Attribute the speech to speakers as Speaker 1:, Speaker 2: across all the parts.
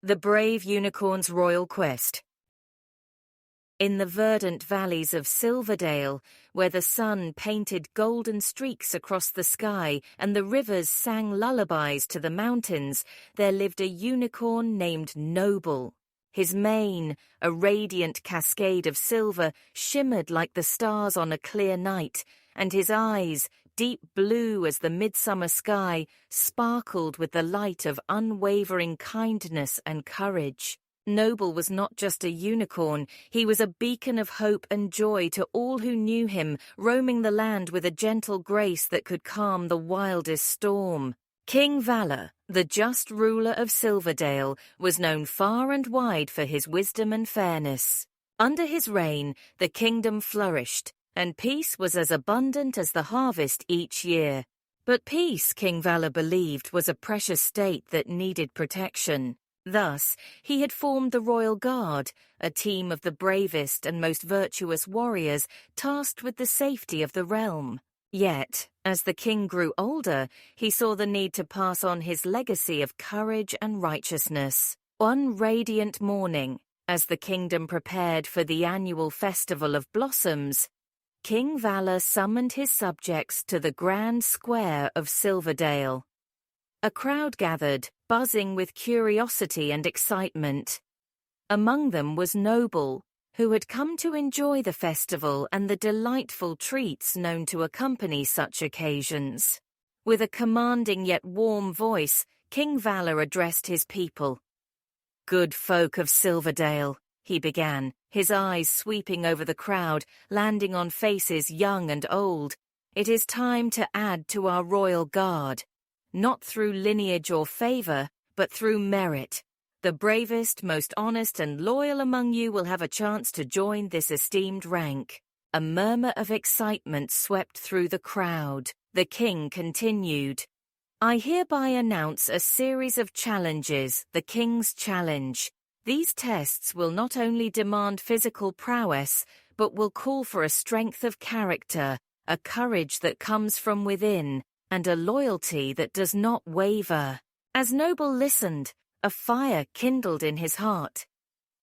Speaker 1: The Brave Unicorn's Royal Quest. In the verdant valleys of Silverdale, where the sun painted golden streaks across the sky and the rivers sang lullabies to the mountains, there lived a unicorn named Noble. His mane, a radiant cascade of silver, shimmered like the stars on a clear night, and his eyes, deep blue as the midsummer sky, sparkled with the light of unwavering kindness and courage. Noble was not just a unicorn, he was a beacon of hope and joy to all who knew him, roaming the land with a gentle grace that could calm the wildest storm. King Valor, the just ruler of Silverdale, was known far and wide for his wisdom and fairness. Under his reign, the kingdom flourished, and peace was as abundant as the harvest each year. But peace, King Valor believed, was a precious state that needed protection. Thus, he had formed the Royal Guard, a team of the bravest and most virtuous warriors tasked with the safety of the realm. Yet, as the king grew older, he saw the need to pass on his legacy of courage and righteousness. One radiant morning, as the kingdom prepared for the annual Festival of Blossoms, King Valor summoned his subjects to the grand square of Silverdale. A crowd gathered, buzzing with curiosity and excitement. Among them was Noble, who had come to enjoy the festival and the delightful treats known to accompany such occasions. With a commanding yet warm voice, King Valor addressed his people. "Good folk of Silverdale," he began, his eyes sweeping over the crowd, landing on faces young and old. "It is time to add to our royal guard. Not through lineage or favor, but through merit. The bravest, most honest and loyal among you will have a chance to join this esteemed rank." A murmur of excitement swept through the crowd. The king continued. "I hereby announce a series of challenges, the King's Challenge. These tests will not only demand physical prowess, but will call for a strength of character, a courage that comes from within, and a loyalty that does not waver." As Noble listened, a fire kindled in his heart.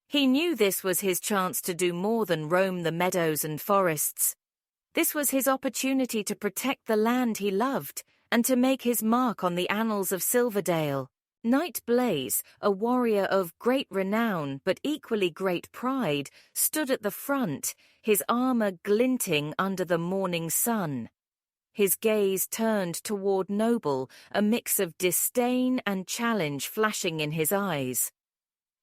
Speaker 1: He knew this was his chance to do more than roam the meadows and forests. This was his opportunity to protect the land he loved and to make his mark on the annals of Silverdale. Knight Blaze, a warrior of great renown but equally great pride, stood at the front, his armor glinting under the morning sun. His gaze turned toward Noble, a mix of disdain and challenge flashing in his eyes.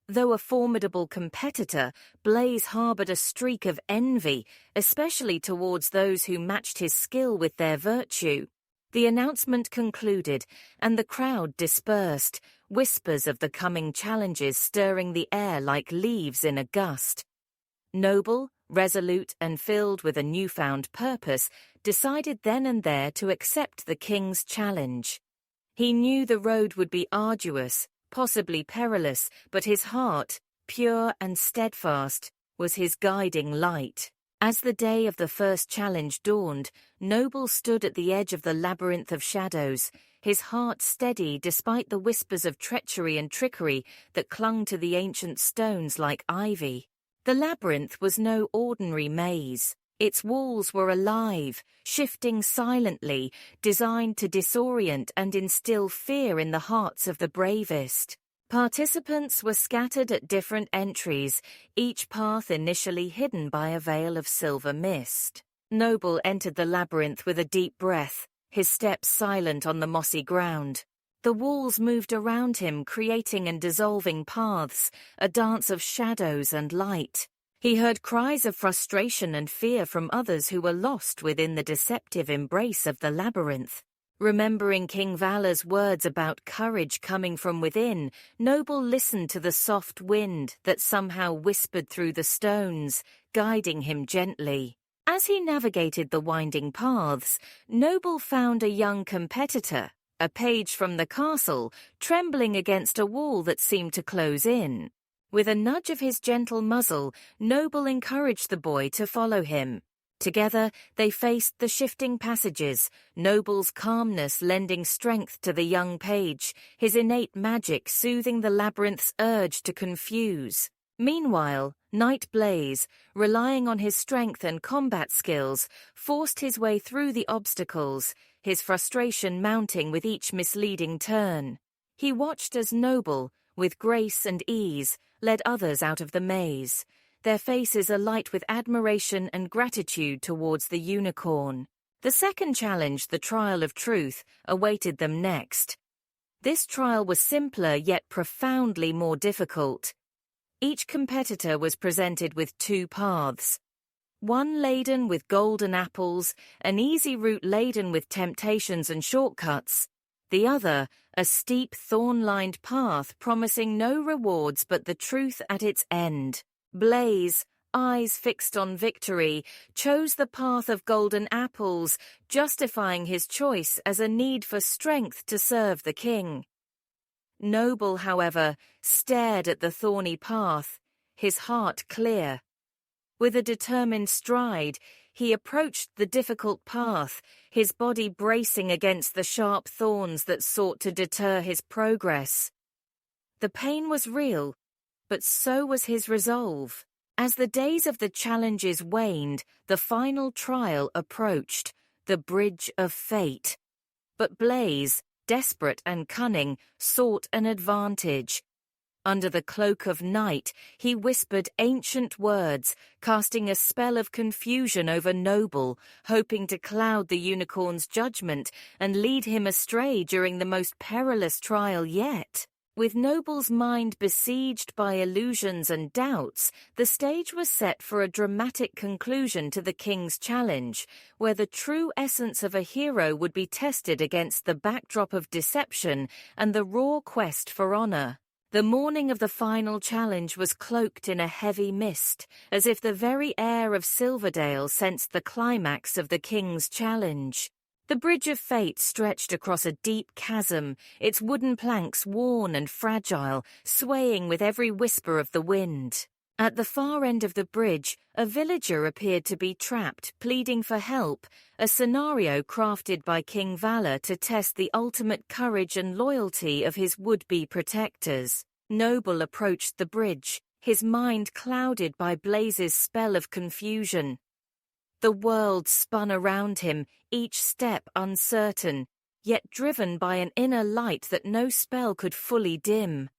Speaker 1: Though a formidable competitor, Blaze harbored a streak of envy, especially towards those who matched his skill with their virtue. The announcement concluded, and the crowd dispersed, whispers of the coming challenges stirring the air like leaves in a gust. Noble, resolute and filled with a newfound purpose, decided then and there to accept the king's challenge. He knew the road would be arduous, possibly perilous, but his heart, pure and steadfast, was his guiding light. As the day of the first challenge dawned, Noble stood at the edge of the Labyrinth of Shadows, his heart steady despite the whispers of treachery and trickery that clung to the ancient stones like ivy. The labyrinth was no ordinary maze. Its walls were alive, shifting silently, designed to disorient and instill fear in the hearts of the bravest. Participants were scattered at different entries, each path initially hidden by a veil of silver mist. Noble entered the labyrinth with a deep breath, his steps silent on the mossy ground. The walls moved around him, creating and dissolving paths, a dance of shadows and light. He heard cries of frustration and fear from others who were lost within the deceptive embrace of the labyrinth. Remembering King Valor's words about courage coming from within, Noble listened to the soft wind that somehow whispered through the stones, guiding him gently. As he navigated the winding paths, Noble found a young competitor, a page from the castle, trembling against a wall that seemed to close in. With a nudge of his gentle muzzle, Noble encouraged the boy to follow him. Together, they faced the shifting passages, Noble's calmness lending strength to the young page, his innate magic soothing the labyrinth's urge to confuse. Meanwhile, Knight Blaze, relying on his strength and combat skills, forced his way through the obstacles, his frustration mounting with each misleading turn. He watched as Noble, with grace and ease, led others out of the maze, their faces alight with admiration and gratitude towards the unicorn. The second challenge, the Trial of Truth, awaited them next. This trial was simpler yet profoundly more difficult. Each competitor was presented with two paths. One laden with golden apples, an easy route laden with temptations and shortcuts. The other, a steep, thorn-lined path promising no rewards but the truth at its end. Blaze, eyes fixed on victory, chose the path of golden apples, justifying his choice as a need for strength to serve the king. Noble, however, stared at the thorny path, his heart clear. With a determined stride, he approached the difficult path, his body bracing against the sharp thorns that sought to deter his progress. The pain was real, but so was his resolve. As the days of the challenges waned, the final trial approached, the bridge of fate. But Blaze, desperate and cunning, sought an advantage. Under the cloak of night, he whispered ancient words, casting a spell of confusion over Noble, hoping to cloud the unicorn's judgment and lead him astray during the most perilous trial yet. With Noble's mind besieged by illusions and doubts, the stage was set for a dramatic conclusion to the king's challenge, where the true essence of a hero would be tested against the backdrop of deception and the raw quest for honor. The morning of the final challenge was cloaked in a heavy mist, as if the very air of Silverdale sensed the climax of the king's challenge. The bridge of fate stretched across a deep chasm, its wooden planks worn and fragile, swaying with every whisper of the wind. At the far end of the bridge, a villager appeared to be trapped, pleading for help, a scenario crafted by King Valor to test the ultimate courage and loyalty of his would-be protectors. Noble approached the bridge, his mind clouded by Blaze's spell of confusion. The world spun around him, each step uncertain, yet driven by an inner light that no spell could fully dim.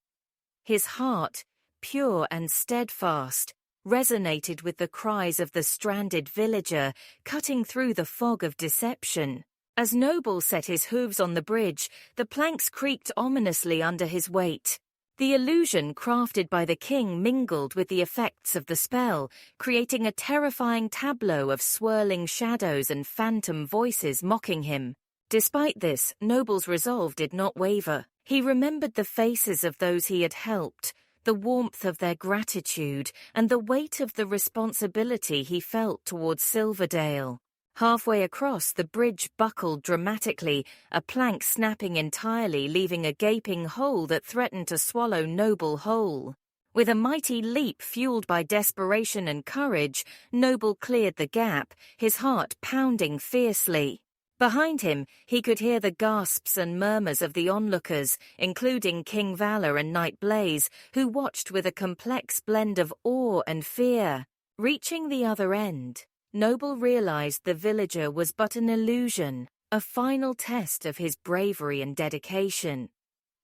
Speaker 1: His heart, pure and steadfast, resonated with the cries of the stranded villager, cutting through the fog of deception. As Noble set his hooves on the bridge, the planks creaked ominously under his weight. The illusion crafted by the king mingled with the effects of the spell, creating a terrifying tableau of swirling shadows and phantom voices mocking him. Despite this, Noble's resolve did not waver. He remembered the faces of those he had helped, the warmth of their gratitude, and the weight of the responsibility he felt towards Silverdale. Halfway across, the bridge buckled dramatically, a plank snapping entirely, leaving a gaping hole that threatened to swallow Noble whole. With a mighty leap fueled by desperation and courage, Noble cleared the gap, his heart pounding fiercely. Behind him, he could hear the gasps and murmurs of the onlookers, including King Valor and Knight Blaze, who watched with a complex blend of awe and fear. Reaching the other end, Noble realized the villager was but an illusion, a final test of his bravery and dedication.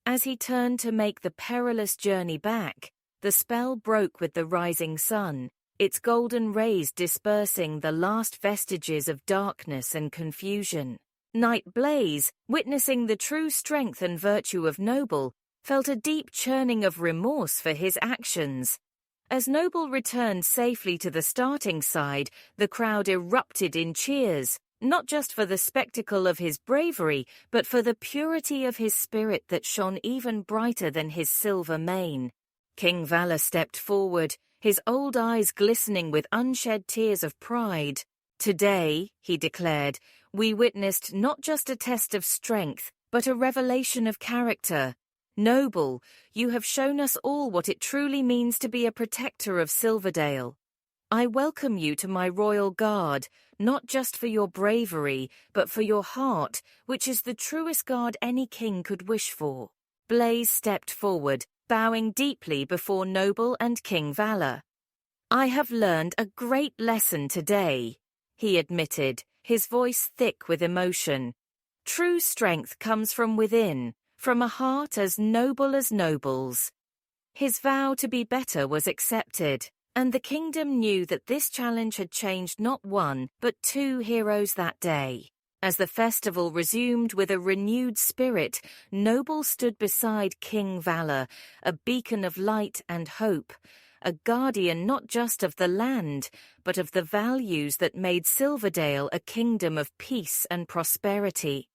Speaker 1: As he turned to make the perilous journey back, the spell broke with the rising sun, its golden rays dispersing the last vestiges of darkness and confusion. Knight Blaze, witnessing the true strength and virtue of Noble, felt a deep churning of remorse for his actions. As Noble returned safely to the starting side, the crowd erupted in cheers, not just for the spectacle of his bravery, but for the purity of his spirit that shone even brighter than his silver mane. King Valor stepped forward, his old eyes glistening with unshed tears of pride. "Today," he declared, "we witnessed not just a test of strength, but a revelation of character. Noble, you have shown us all what it truly means to be a protector of Silverdale." I welcome you to my royal guard, not just for your bravery, but for your heart, which is the truest guard any king could wish for." Blaze stepped forward, bowing deeply before Noble and King Valor. "I have learned a great lesson today," he admitted, his voice thick with emotion. "True strength comes from within, from a heart as noble as Noble's." His vow to be better was accepted, and the kingdom knew that this challenge had changed not one, but two heroes that day. As the festival resumed with a renewed spirit, Noble stood beside King Valor, a beacon of light and hope, a guardian not just of the land, but of the values that made Silverdale a kingdom of peace and prosperity.